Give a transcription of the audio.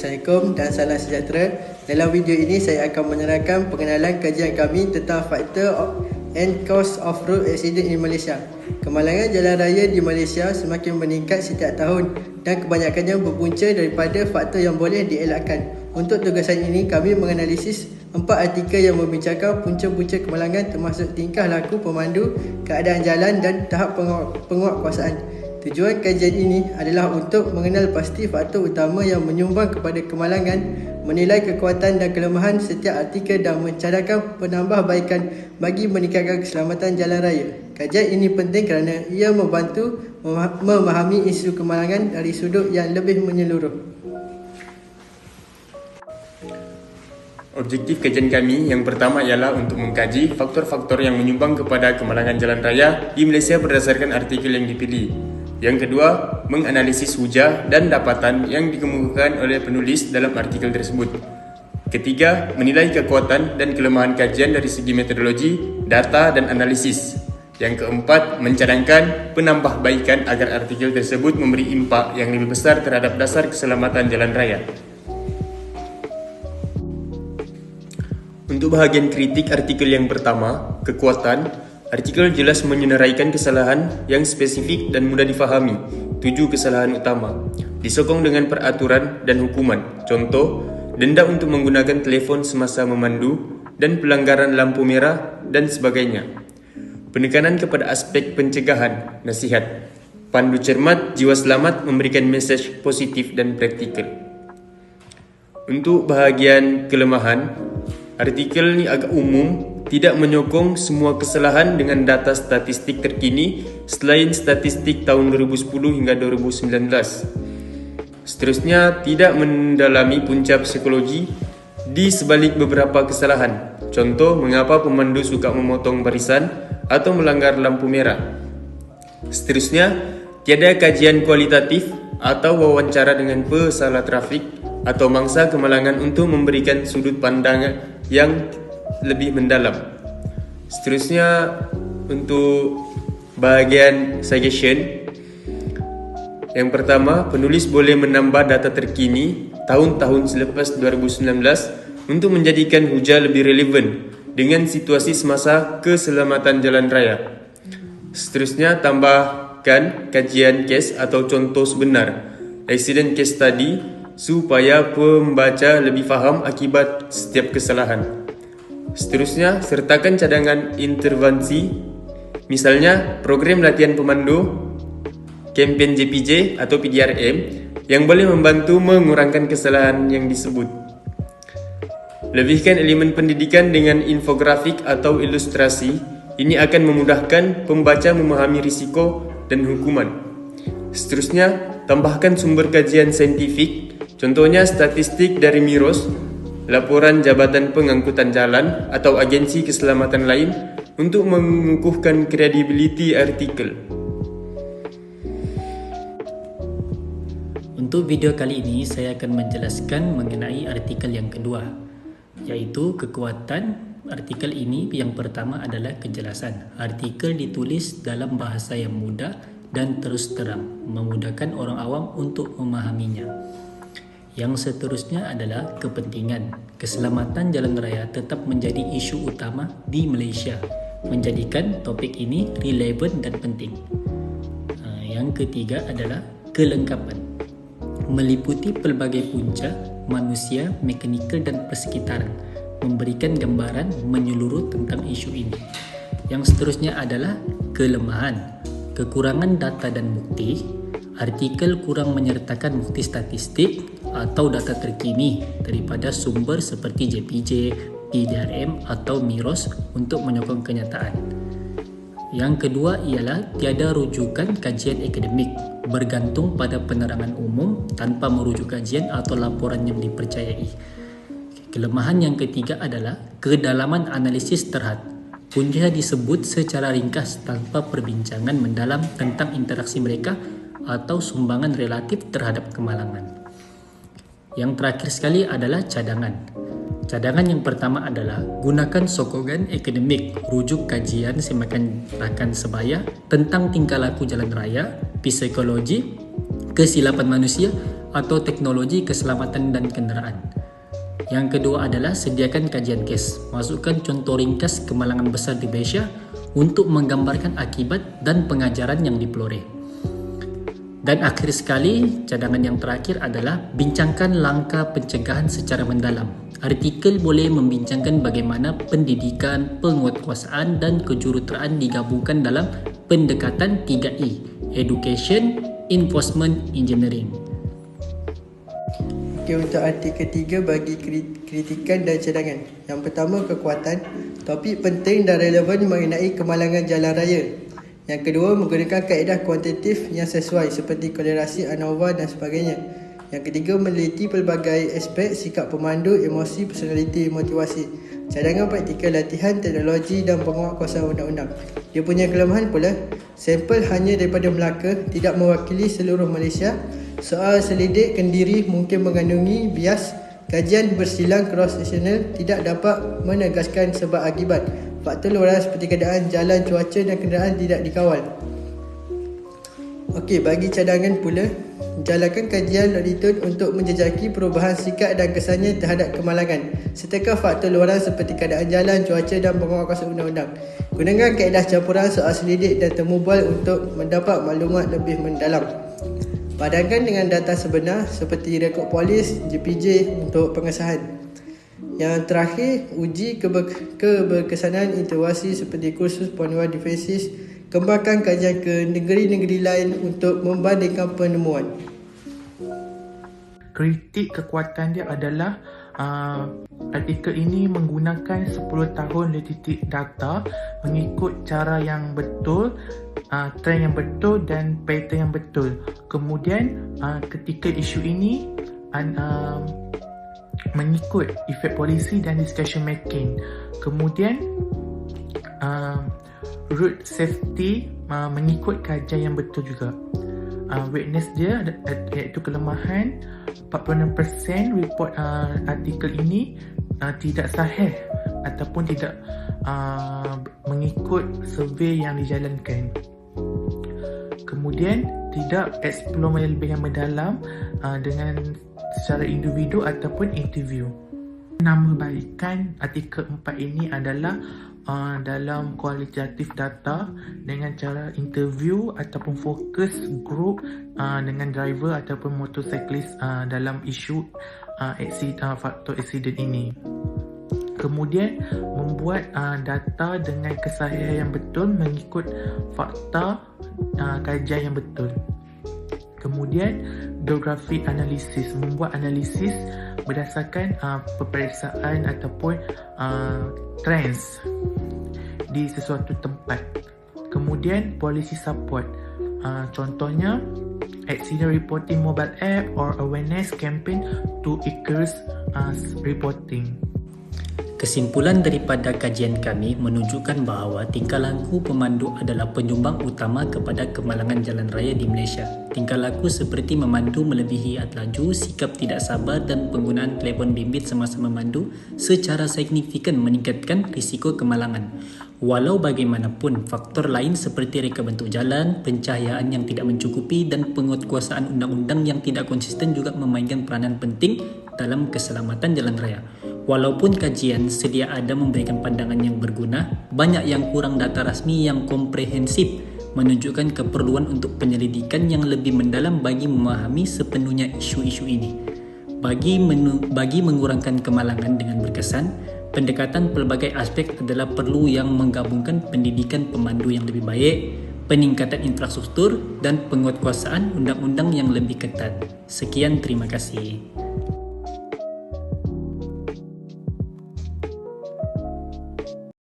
Assalamualaikum dan salam sejahtera. Dalam video ini saya akan menerangkan pengenalan kajian kami tentang faktor and cause of road accident in Malaysia. Kemalangan jalan raya di Malaysia semakin meningkat setiap tahun dan kebanyakannya berpunca daripada faktor yang boleh dielakkan. Untuk tugasan ini, kami menganalisis 4 artikel yang membincangkan punca-punca kemalangan termasuk tingkah laku pemandu, keadaan jalan dan tahap penguatkuasaan. Tujuan kajian ini adalah untuk mengenal pasti faktor utama yang menyumbang kepada kemalangan, menilai kekuatan dan kelemahan setiap artikel dan mencadangkan penambahbaikan bagi meningkatkan keselamatan jalan raya. Kajian ini penting kerana ia membantu memahami isu kemalangan dari sudut yang lebih menyeluruh. Objektif kajian kami yang pertama ialah untuk mengkaji faktor-faktor yang menyumbang kepada kemalangan jalan raya di Malaysia berdasarkan artikel yang dipilih. Yang kedua, menganalisis hujah dan dapatan yang dikemukakan oleh penulis dalam artikel tersebut. Ketiga, menilai kekuatan dan kelemahan kajian dari segi metodologi, data dan analisis. Yang keempat, mencadangkan penambahbaikan agar artikel tersebut memberi impak yang lebih besar terhadap dasar keselamatan jalan raya. Untuk bahagian kritik artikel yang pertama, kekuatan, artikel jelas menyenaraikan kesalahan yang spesifik dan mudah difahami. 7 kesalahan utama disokong dengan peraturan dan hukuman. Contoh, denda untuk menggunakan telefon semasa memandu dan pelanggaran lampu merah dan sebagainya. Penekanan kepada aspek pencegahan, nasihat. Pandu cermat, jiwa selamat memberikan mesej positif dan praktikal. Untuk bahagian kelemahan, artikel ni agak umum, tidak menyokong semua kesalahan dengan data statistik terkini selain statistik tahun 2010 hingga 2019. Seterusnya, tidak mendalami punca psikologi di sebalik beberapa kesalahan. Contoh, mengapa pemandu suka memotong barisan atau melanggar lampu merah. Seterusnya, tiada kajian kualitatif atau wawancara dengan pesalah trafik atau mangsa kemalangan untuk memberikan sudut pandang yang lebih mendalam. Seterusnya, untuk bahagian suggestion, yang pertama, penulis boleh menambah data terkini tahun-tahun selepas 2019 untuk menjadikan hujah lebih relevan dengan situasi semasa keselamatan jalan raya. Seterusnya, tambahkan kajian kes atau contoh sebenar, accident case study, supaya pembaca lebih faham akibat setiap kesalahan. Seterusnya, sertakan cadangan intervensi, misalnya program latihan pemandu, kempen JPJ atau PDRM yang boleh membantu mengurangkan kesalahan yang disebut. Lebihkan elemen pendidikan dengan infografik atau ilustrasi. Ini akan memudahkan pembaca memahami risiko dan hukuman. Seterusnya, tambahkan sumber kajian saintifik, contohnya statistik dari MIROS, laporan Jabatan Pengangkutan Jalan atau agensi keselamatan lain untuk mengukuhkan kredibiliti artikel. Untuk video kali ini, saya akan menjelaskan mengenai artikel yang kedua, iaitu kekuatan. Artikel ini yang pertama adalah kejelasan. Artikel ditulis dalam bahasa yang mudah dan terus terang, memudahkan orang awam untuk memahaminya. Yang seterusnya adalah kepentingan. Keselamatan jalan raya tetap menjadi isu utama di Malaysia, menjadikan topik ini relevan dan penting. Yang ketiga adalah kelengkapan, meliputi pelbagai punca, manusia, mekanikal dan persekitaran, memberikan gambaran menyeluruh tentang isu ini. Yang seterusnya adalah kelemahan, kekurangan data dan bukti. Artikel kurang menyertakan bukti statistik atau data terkini daripada sumber seperti JPJ, PDRM atau MIROS untuk menyokong kenyataan. Yang kedua ialah tiada rujukan kajian akademik, bergantung pada penerangan umum tanpa merujuk kajian atau laporan yang dipercayai. Kelemahan yang ketiga adalah kedalaman analisis terhad. Punca disebut secara ringkas tanpa perbincangan mendalam tentang interaksi mereka atau sumbangan relatif terhadap kemalangan. Yang terakhir sekali adalah cadangan. Cadangan yang pertama adalah gunakan sokongan akademik, rujuk kajian semakan rakan sebaya tentang tingkah laku jalan raya, psikologi, kesilapan manusia atau teknologi keselamatan dan kenderaan. Yang kedua adalah sediakan kajian kes. Masukkan contoh ringkas kemalangan besar di Malaysia untuk menggambarkan akibat dan pengajaran yang diperoleh. Dan akhir sekali, cadangan yang terakhir adalah bincangkan langkah pencegahan secara mendalam. Artikel boleh membincangkan bagaimana pendidikan, penguatkuasaan dan kejuruteraan digabungkan dalam pendekatan 3E, Education, Enforcement, Engineering. Okey, untuk artikel 3 bagi kritikan dan cadangan. Yang pertama, kekuatan. Topik penting dan relevan mengenai kemalangan jalan raya. Yang kedua, menggunakan kaedah kuantitatif yang sesuai seperti kolerasi ANOVA dan sebagainya. Yang ketiga, meneliti pelbagai aspek sikap pemandu, emosi, personaliti, motivasi. Cadangan praktikal latihan, teknologi dan penguatkuasaan undang-undang. Dia punya kelemahan pula, sampel hanya daripada Melaka, tidak mewakili seluruh Malaysia. Soal selidik kendiri mungkin mengandungi bias. Kajian bersilang cross-sectional tidak dapat menegaskan sebab akibat. Faktor luaran seperti keadaan jalan, cuaca dan kenderaan tidak dikawal. Okey, bagi cadangan pula, jalankan kajian latitude untuk menjejaki perubahan sikap dan kesannya terhadap kemalangan. Sertakan faktor luaran seperti keadaan jalan, cuaca dan penguatkuasaan undang-undang. Gunakan kaedah campuran soal selidik dan temu bual untuk mendapat maklumat lebih mendalam. Padankan dengan data sebenar seperti rekod polis, JPJ untuk pengesahan. Yang terakhir, uji keberkesanan interaksi seperti kursus penemuan defensis. Kembangkan kajian ke negeri-negeri lain untuk membandingkan penemuan. Kritik kekuatan dia adalah artikel ini menggunakan 10 tahun statistik data mengikut cara yang betul, trend yang betul dan pattern yang betul. Kemudian ketika isu ini mengikut efek polisi dan discussion making. Kemudian road safety mengikut kajian yang betul juga. Weakness dia iaitu kelemahan 46% report artikel ini tidak sahih ataupun tidak mengikut survey yang dijalankan. Kemudian tidak explore lebih yang mendalam dengan secara individu ataupun interview. Nama baikan artikel 4 ini adalah dalam kualitatif data dengan cara interview ataupun fokus group dengan driver ataupun motorcyclist dalam isu faktor accident ini. Kemudian membuat data dengan kesahihan yang betul mengikut fakta kajian yang betul. Kemudian geographic analysis, membuat analisis berdasarkan peperiksaan ataupun trends di sesuatu tempat. Kemudian policy support, contohnya accident reporting mobile app or awareness campaign to increase reporting. Kesimpulan daripada kajian kami menunjukkan bahawa tingkah laku pemandu adalah penyumbang utama kepada kemalangan jalan raya di Malaysia. Tingkah laku seperti memandu melebihi at laju, sikap tidak sabar dan penggunaan telefon bimbit semasa memandu secara signifikan meningkatkan risiko kemalangan. Walau bagaimanapun, faktor lain seperti reka bentuk jalan, pencahayaan yang tidak mencukupi dan penguatkuasaan undang-undang yang tidak konsisten juga memainkan peranan penting dalam keselamatan jalan raya. Walaupun kajian sedia ada memberikan pandangan yang berguna, banyak yang kurang data rasmi yang komprehensif menunjukkan keperluan untuk penyelidikan yang lebih mendalam bagi memahami sepenuhnya isu-isu ini. Bagi mengurangkan kemalangan dengan berkesan, pendekatan pelbagai aspek adalah perlu yang menggabungkan pendidikan pemandu yang lebih baik, peningkatan infrastruktur dan penguatkuasaan undang-undang yang lebih ketat. Sekian, terima kasih.